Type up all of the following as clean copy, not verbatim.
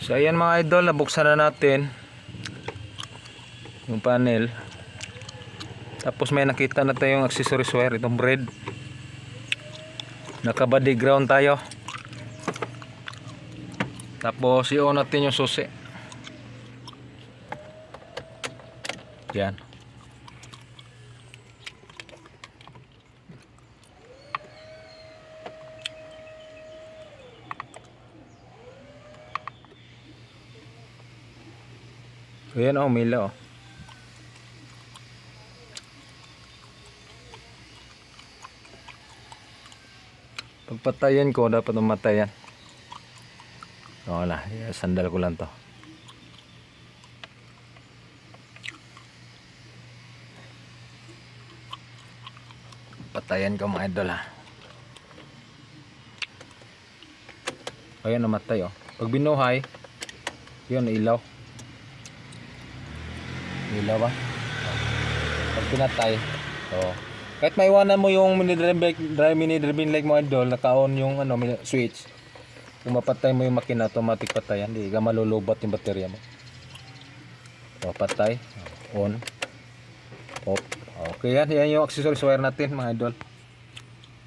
So ayan mga idol, nabuksan na natin yung panel. Tapos may nakita na tayong accessories wire, itong braid. Naka body ground tayo. Tapos i-on natin yung susi. Yan. So yan o, umila o. Pagpatayin ko, dapat umatayan. O wala, sandal ko lang to. Patayan ko mga idol ha. Ayan, namatay o. Pag binuhay, yun, ilaw. Ilaw ba? Pag pinatay, so kahit maiwanan mo yung mini driving light mo idol, naka-on yung ano, switch. Kung mapatay mo yung makina, automatic patayan, hindi ka malulubat yung baterya mo. So patay, on, off. Okay, yan yung accessories wire natin mga idol.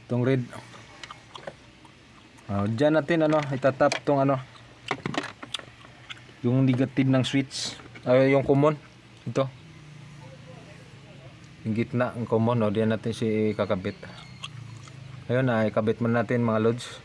Itong red. Diyan natin ano, itatap itong ano, yung negative ng switch, yung common. Ito yung gitna, ang common, diyan natin si kakabit. Ayun na, ikabit man natin mga loads.